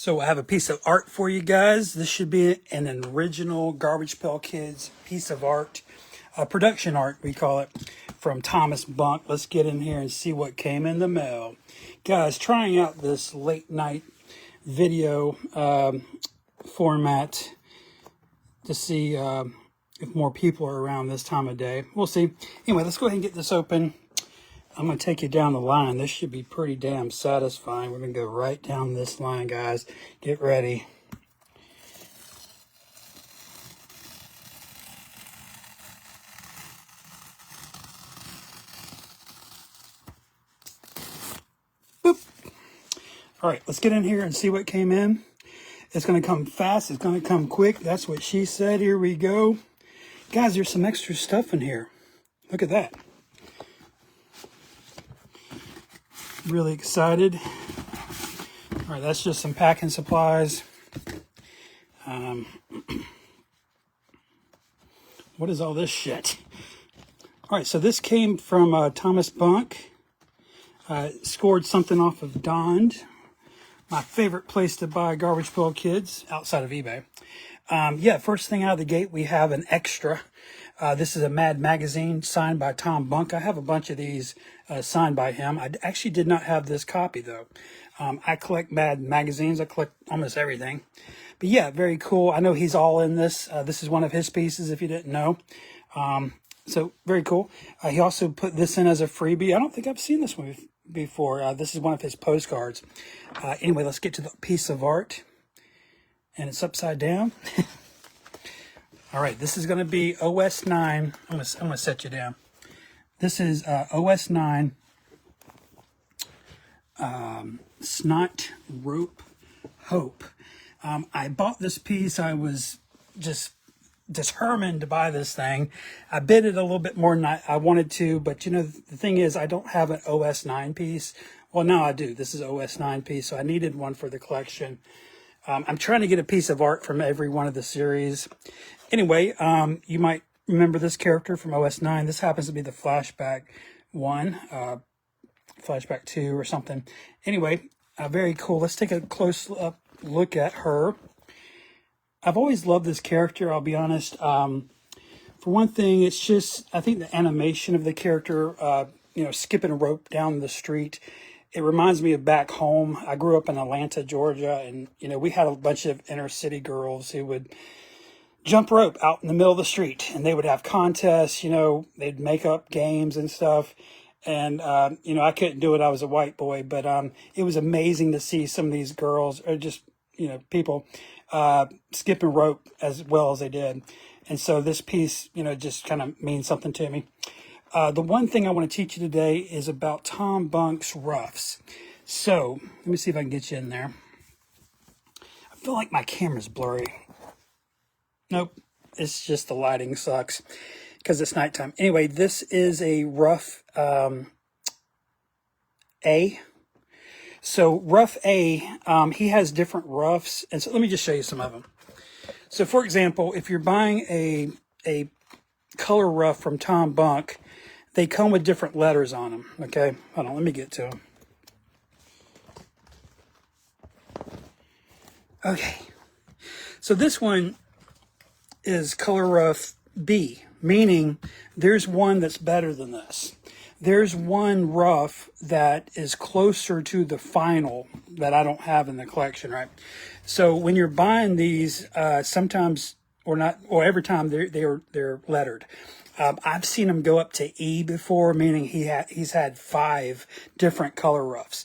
So I have a piece of art for you guys. This should be an original Garbage Pail Kids piece of art, production art we call it, from Thomas Bunk. Let's get in here and see what came in the mail. Guys, trying out this late night video format to see if more people are around this time of day. We'll see. Anyway, let's go ahead and get this open. I'm going to take you down the line. This should be pretty damn satisfying. We're going to go right down this line, guys. Get ready. Boop. All right, let's get in here and see what came in. It's going to come fast. It's going to come quick. That's what she said. Here we go. Guys, there's some extra stuff in here. Look at that. Really excited. All right, that's just some packing supplies. What is all this shit? All right, so this came from Thomas Bunk. Scored something off of Dond, my favorite place to buy Garbage Pail Kids outside of eBay. Yeah, first thing out of the gate, we have an extra. This is a Mad magazine signed by Tom Bunk. I have a bunch of these signed by him. I actually did not have this copy, though. I collect Mad magazines. I collect almost everything. But yeah, very cool. I know he's all in this. This is one of his pieces, if you didn't know. So very cool. He also put this in as a freebie. I don't think I've seen this one before. This is one of his postcards. Anyway, let's get to the piece of art. And it's upside down. All right, this is going to be OS 9. I'm going to set you down. This is OS 9 Snot Rope Hope. I bought this piece. I was just determined to buy this thing. I bid it a little bit more than I wanted to, but you know, the thing is, I don't have an OS 9 piece. Well, now I do. This is OS 9 piece, so I needed one for the collection. I'm trying to get a piece of art from every one of the series. Anyway, you might remember this character from OS 9. This happens to be the flashback 1, flashback 2 or something. Anyway, very cool. Let's take a close look at her. I've always loved this character, I'll be honest. For one thing, it's just, I think the animation of the character, you know, skipping a rope down the street, it reminds me of back home. I grew up in Atlanta, Georgia, and, you know, we had a bunch of inner city girls who would jump rope out in the middle of the street, and they would have contests, you know, they'd make up games and stuff. And, you know, I couldn't do it. I was a white boy, but it was amazing to see some of these girls, or just, you know, people skipping rope as well as they did. And so this piece, you know, just kind of means something to me. The one thing I want to teach you today is about Tom Bunk's roughs. So let me see if I can get you in there. I feel like my camera's blurry. Nope, it's just the lighting sucks because it's nighttime. Anyway, this is a rough A. So rough A, he has different roughs. And so let me just show you some of them. So for example, if you're buying a color rough from Tom Bunk, they come with different letters on them. Okay, hold on, let me get to them. Okay, so this one is color rough B, meaning there's one that's better than this. There's one rough that is closer to the final that I don't have in the collection, right? So when you're buying these, sometimes or not, or every time they're lettered. I've seen him go up to E before, meaning he's had 5 different color roughs.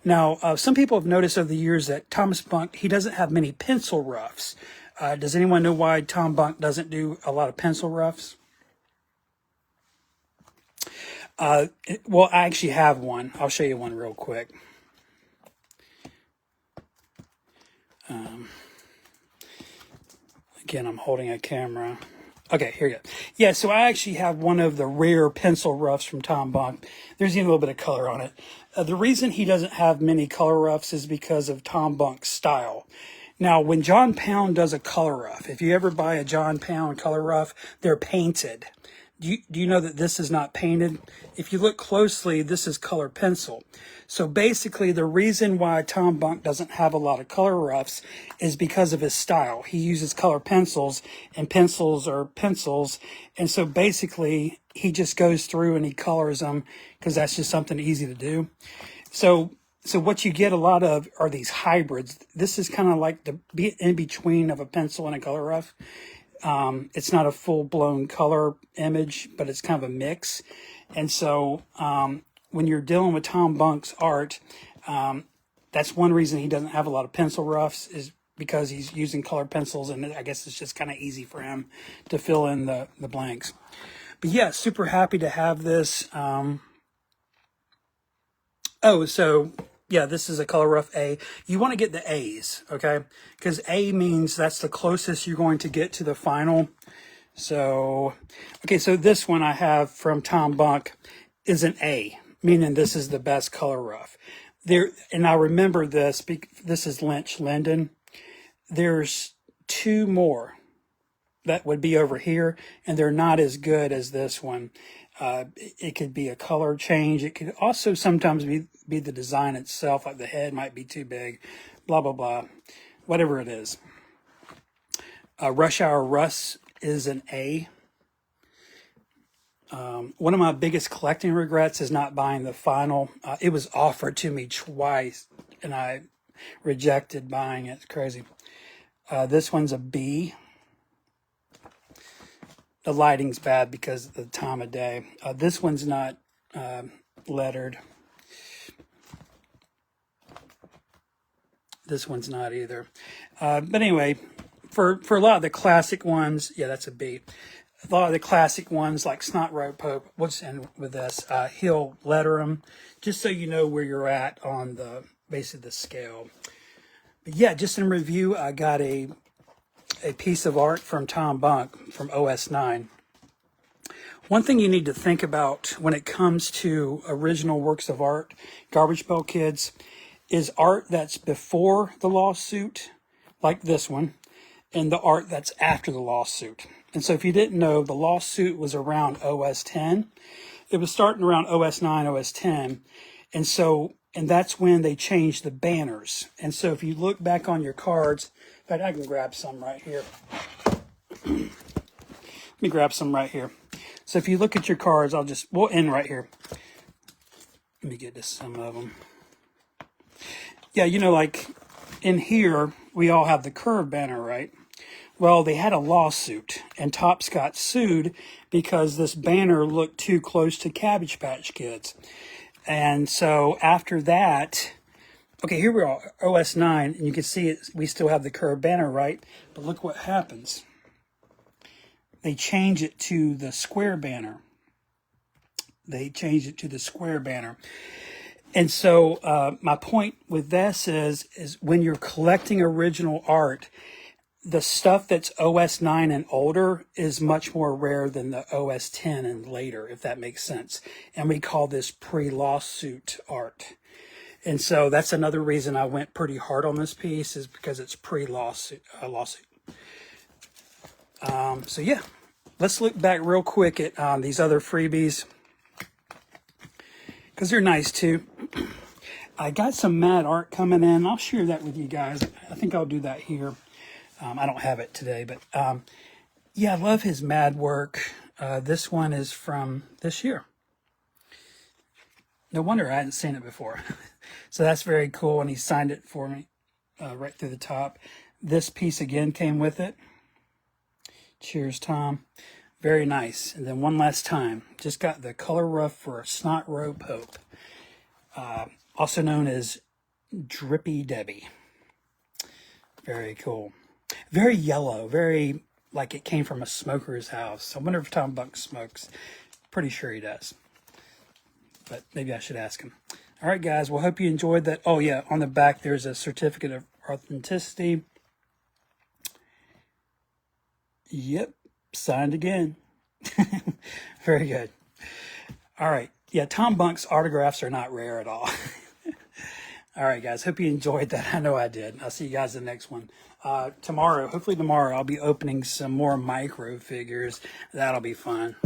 Now, some people have noticed over the years that Thomas Bunk, he doesn't have many pencil roughs. Does anyone know why Tom Bunk doesn't do a lot of pencil roughs? Well, I actually have one. I'll show you one real quick. Again, I'm holding a camera. Okay, here you go. Yeah, so I actually have one of the rare pencil roughs from Tom Bunk. There's even a little bit of color on it. The reason he doesn't have many color roughs is because of Tom Bunk's style. Now, when John Pound does a color rough, if you ever buy a John Pound color rough, they're painted. Do you know that this is not painted? If you look closely, this is color pencil. So basically, the reason why Tom Bunk doesn't have a lot of color roughs is because of his style. He uses color pencils, and pencils are pencils. And so basically, he just goes through and he colors them because that's just something easy to do. So what you get a lot of are these hybrids. This is kind of like the in between of a pencil and a color rough. It's not a full-blown color image, but it's kind of a mix. And so when you're dealing with Tom Bunk's art, that's one reason he doesn't have a lot of pencil roughs, is because he's using colored pencils, and I guess it's just kind of easy for him to fill in the blanks. But yeah, super happy to have this. Yeah, this is a color rough A. You want to get the A's, okay? Because A means that's the closest you're going to get to the final. So, okay, so this one I have from Tom Bunk is an A, meaning this is the best color rough. And I remember this, this is Lynch Linden. There's two more that would be over here, and they're not as good as this one. It could be a color change. It could also sometimes be the design itself, like the head might be too big, blah, blah, blah, whatever it is. Rush Hour Russ is an A. One of my biggest collecting regrets is not buying the final. It was offered to me twice, and I rejected buying it. It's crazy. This one's a B. The lighting's bad because of the time of day. This one's not lettered. This one's not either. But anyway, for a lot of the classic ones, yeah, that's a B. A lot of the classic ones like Snot Rope Hope, what's in with this? He'll letter them just so you know where you're at on the basically the scale. But yeah, just in review, I got a piece of art from Tom Bunk from OS9. One thing you need to think about when it comes to original works of art, Garbage Pail Kids, is art that's before the lawsuit, like this one, and the art that's after the lawsuit. And so if you didn't know, the lawsuit was around OS 10. It was starting around OS 9, OS 10. And that's when they changed the banners. And so if you look back on your cards, in fact, I can grab some right here. Let me grab some right here. So if you look at your cards, we'll end right here. Let me get to some of them. Yeah, like in here, we all have the curved banner, right? Well, they had a lawsuit, and Topps got sued because this banner looked too close to Cabbage Patch Kids. And so after that, okay, here we are, OS 9, and you can see it. We still have the curved banner, right? But look what happens. They change it to the square banner. And so my point with this is when you're collecting original art, the stuff that's OS 9 and older is much more rare than the OS 10 and later, if that makes sense. And we call this pre-lawsuit art. And so that's another reason I went pretty hard on this piece, is because it's pre-lawsuit. So yeah, let's look back real quick at these other freebies, because they're nice too. I got some mad art coming in. I'll share that with you guys. I think I'll do that here. I don't have it today, but yeah, I love his mad work. This one is from this year. No wonder I hadn't seen it before. So that's very cool, and he signed it for me right through the top. This piece again came with it. Cheers, Tom. Very nice. And then one last time, just got the color rough for Snot Rope Hope, also known as Drippy Debbie. Very cool. Very yellow, very like it came from a smoker's house. I wonder if Tom Bunk smokes. Pretty sure he does, but maybe I should ask him. All right, guys. Well, hope you enjoyed that. Oh, yeah. On the back, there's a certificate of authenticity. Yep. Signed again. Very good. All right. Yeah, Tom Bunk's autographs are not rare at all. All right, guys. Hope you enjoyed that. I know I did. I'll see you guys in the next one. Hopefully tomorrow, I'll be opening some more micro figures. That'll be fun.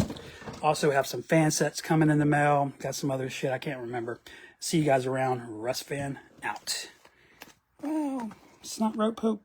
Also have some fan sets coming in the mail. Got some other shit I can't remember. See you guys around. Russ Fan out. Well, Snot Rope Hope.